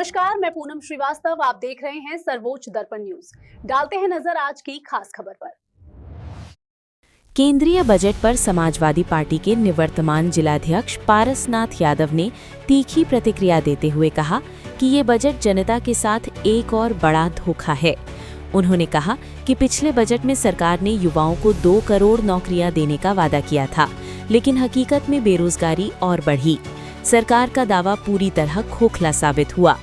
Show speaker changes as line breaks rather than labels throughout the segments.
नमस्कार, मैं पूनम श्रीवास्तव। आप देख रहे हैं सर्वोच्च दर्पण न्यूज। डालते हैं नजर आज की खास खबर पर।
केंद्रीय बजट पर समाजवादी पार्टी के निवर्तमान जिलाध्यक्ष पारसनाथ यादव ने तीखी प्रतिक्रिया देते हुए कहा कि ये बजट जनता के साथ एक और बड़ा धोखा है। उन्होंने कहा कि पिछले बजट में सरकार ने युवाओं को 2 करोड़ नौकरियां देने का वादा किया था, लेकिन हकीकत में बेरोजगारी और बढ़ी। सरकार का दावा पूरी तरह खोखला साबित हुआ।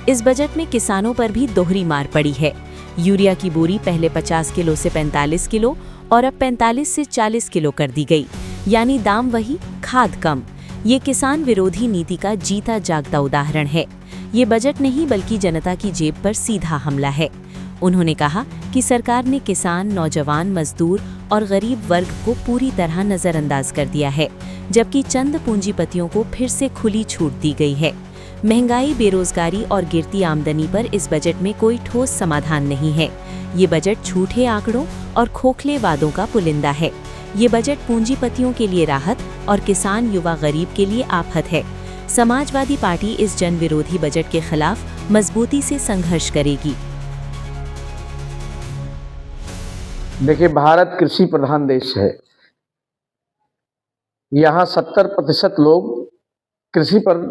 इस बजट में किसानों पर भी दोहरी मार पड़ी है। यूरिया की बोरी पहले 50 किलो से 45 किलो और अब 45 से 40 किलो कर दी गई, यानी दाम वही, खाद कम। ये किसान विरोधी नीति का जीता जागता उदाहरण है। ये बजट नहीं बल्कि जनता की जेब पर सीधा हमला है। उन्होंने कहा कि सरकार ने किसान, नौजवान, मजदूर और गरीब वर्ग को पूरी तरह नजरअंदाज कर दिया है, जबकि चंद पूंजीपतियों को फिर से खुली छूट दी गई है। महंगाई, बेरोजगारी और गिरती आमदनी पर इस बजट में कोई ठोस समाधान नहीं है। ये बजट झूठे आंकड़ों और खोखले वादों का पुलिंदा है। ये बजट पूंजीपतियों के लिए राहत और किसान, युवा, गरीब के लिए आफत है। समाजवादी पार्टी इस जन विरोधी बजट के खिलाफ मजबूती से संघर्ष करेगी।
देखिए, भारत कृषि प्रधान देश है। यहाँ 70% लोग कृषि पर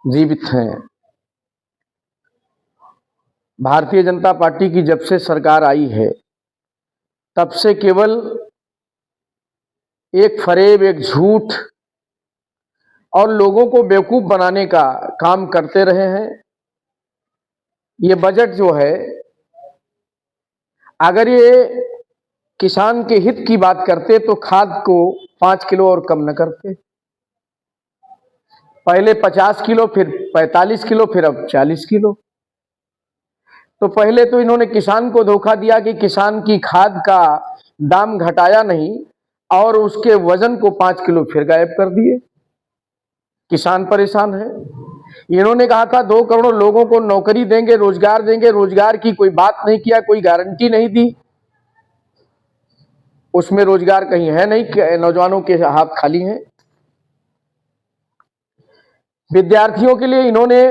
जीवित हैं। भारतीय जनता पार्टी की जब से सरकार आई है, तब से केवल एक फरेब, एक झूठ और लोगों को बेवकूफ बनाने का काम करते रहे हैं। ये बजट जो है, अगर ये किसान के हित की बात करते तो खाद को 5 किलो और कम न करते। पहले 50 किलो, फिर 45 किलो, फिर अब 40 किलो। तो पहले तो इन्होंने किसान को धोखा दिया कि किसान की खाद का दाम घटाया नहीं और उसके वजन को 5 किलो फिर गायब कर दिए। किसान परेशान है। इन्होंने कहा था 2 करोड़ लोगों को नौकरी देंगे, रोजगार देंगे। रोजगार की कोई बात नहीं किया, कोई गारंटी नहीं दी। उसमें रोजगार कहीं है नहीं, नौजवानों के हाथ खाली हैं। विद्यार्थियों के लिए इन्होंने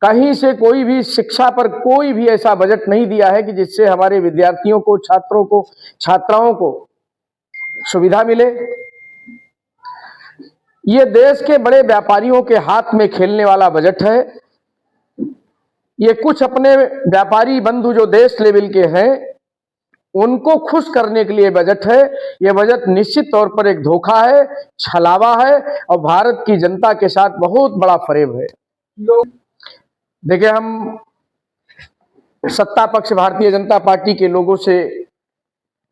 कहीं से कोई भी शिक्षा पर कोई भी ऐसा बजट नहीं दिया है कि जिससे हमारे विद्यार्थियों को, छात्रों को, छात्राओं को सुविधा मिले। ये देश के बड़े व्यापारियों के हाथ में खेलने वाला बजट है। ये कुछ अपने व्यापारी बंधु जो देश लेवल के हैं, उनको खुश करने के लिए बजट है। यह बजट निश्चित तौर पर एक धोखा है, छलावा है और भारत की जनता के साथ बहुत बड़ा फरेब है। देखिए, हम सत्ता पक्ष भारतीय जनता पार्टी के लोगों से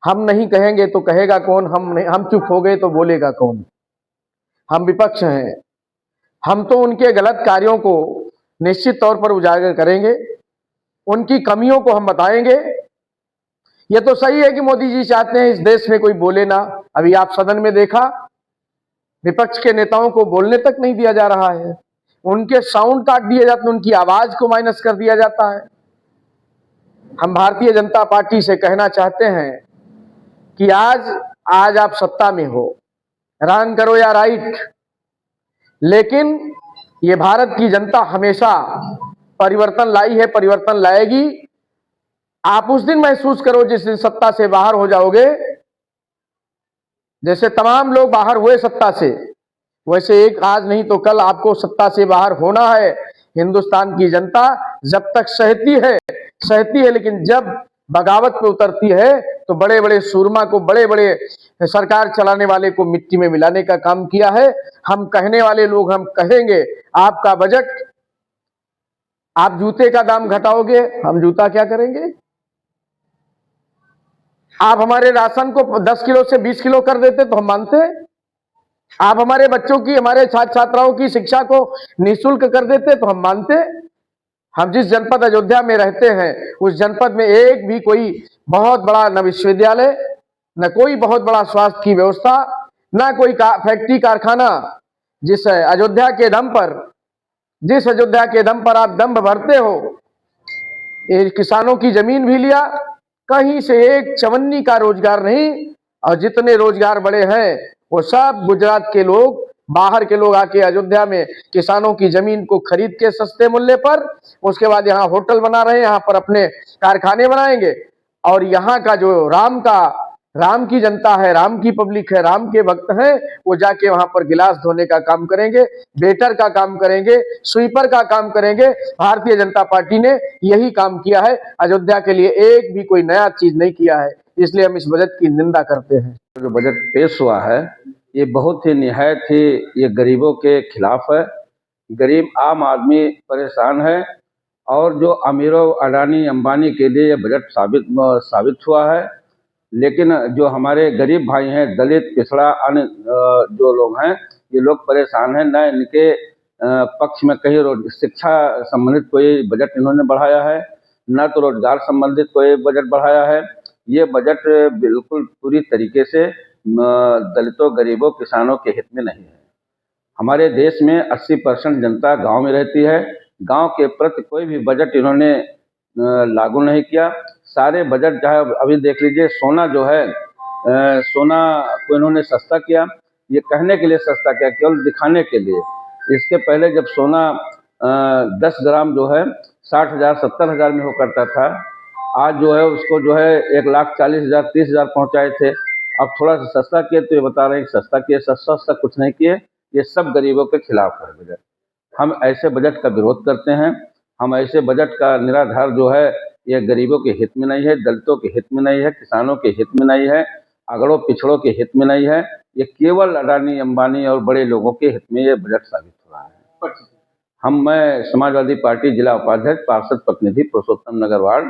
हम नहीं कहेंगे तो कहेगा कौन, हम चुप हो गए तो बोलेगा कौन। हम विपक्ष हैं। हम तो उनके गलत कार्यों को निश्चित तौर पर उजागर करेंगे, उनकी कमियों को हम बताएंगे। यह तो सही है कि मोदी जी चाहते हैं इस देश में कोई बोले ना। अभी आप सदन में देखा, विपक्ष के नेताओं को बोलने तक नहीं दिया जा रहा है। उनके साउंड काट दिए जाते हैं, उनकी आवाज को माइनस कर दिया जाता है। हम भारतीय जनता पार्टी से कहना चाहते हैं कि आज आप सत्ता में हो, रंग करो या राइट, लेकिन ये भारत की जनता हमेशा परिवर्तन लाई है, परिवर्तन लाएगी। आप उस दिन महसूस करो जिस दिन सत्ता से बाहर हो जाओगे। जैसे तमाम लोग बाहर हुए सत्ता से, वैसे एक आज नहीं तो कल आपको सत्ता से बाहर होना है। हिंदुस्तान की जनता जब तक सहती है, लेकिन जब बगावत पे उतरती है तो बड़े बड़े सूरमा को, बड़े बड़े सरकार चलाने वाले को मिट्टी में मिलाने का काम किया है। हम कहने वाले लोग, हम कहेंगे आपका बजट, आप जूते का दाम घटाओगे, हम जूता क्या करेंगे? आप हमारे राशन को 10 किलो से 20 किलो कर देते तो हम मानते। आप हमारे बच्चों की, हमारे छात्र छात्राओं की शिक्षा को निःशुल्क कर देते तो हम मानते। हम जिस जनपद अयोध्या में रहते हैं, उस जनपद में एक भी कोई बहुत बड़ा न विश्वविद्यालय, न कोई बहुत बड़ा स्वास्थ्य की व्यवस्था, न कोई फैक्ट्री कारखाना। जिस अयोध्या के दम पर आप दंभ भरते हो, ये किसानों की जमीन भी लिया, कहीं से एक चवन्नी का रोजगार नहीं। और जितने रोजगार बड़े हैं वो सब गुजरात के लोग बाहर के लोग आके अयोध्या में किसानों की जमीन को खरीद के सस्ते मूल्य पर, उसके बाद यहाँ होटल बना रहे हैं, यहाँ पर अपने कारखाने बनाएंगे, और यहाँ का जो राम की जनता है, राम की पब्लिक है, राम के भक्त हैं, वो जाके वहां पर गिलास धोने का काम करेंगे, वेटर का काम करेंगे, स्वीपर का काम करेंगे। भारतीय जनता पार्टी ने यही काम किया है, अयोध्या के लिए एक भी कोई नया चीज नहीं किया है, इसलिए हम इस बजट की निंदा करते हैं।
जो बजट पेश हुआ है ये बहुत ही निहायत ही ये गरीबों के खिलाफ है। गरीब आम आदमी परेशान है और जो अमीरों अडानी अंबानी के लिए ये बजट साबित हुआ है, लेकिन जो हमारे गरीब भाई हैं, दलित, पिछड़ा, अन्य जो लोग हैं, ये लोग परेशान हैं। न इनके पक्ष में कहीं शिक्षा संबंधित कोई बजट इन्होंने बढ़ाया है, न तो रोजगार संबंधित कोई बजट बढ़ाया है। ये बजट बिल्कुल पूरी तरीके से दलितों, गरीबों, किसानों के हित में नहीं है। हमारे देश में 80% जनता गांव में रहती है। गांव के प्रति कोई भी बजट इन्होंने लागू नहीं किया। सारे बजट चाहे अभी देख लीजिए, सोना जो है, सोना को इन्होंने सस्ता किया। ये कहने के लिए सस्ता किया, केवल दिखाने के लिए। इसके पहले जब सोना 10 ग्राम जो है 60,000 70,000 में हो करता था, आज जो है उसको जो है 1,40,000 30,000 पहुँचाए थे। अब थोड़ा सा सस्ता किए तो ये बता रहे हैं कि सस्ता किए, सस्ता कुछ नहीं किए। ये सब गरीबों के खिलाफ है बजट। हम ऐसे बजट का विरोध करते हैं। हम ऐसे बजट का निराधार जो है ये गरीबों के हित में नहीं है, दलितों के हित में नहीं है, किसानों के हित में नहीं है, अगड़ों पिछड़ों के हित में नहीं है। ये केवल अडानी अंबानी और बड़े लोगों के हित में ये बजट साबित हो रहा है। मैं समाजवादी पार्टी जिला उपाध्यक्ष, पार्षद प्रतिनिधि, पुरुषोत्तम नगर वार्ड,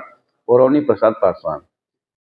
बरौनी प्रसाद पासवान।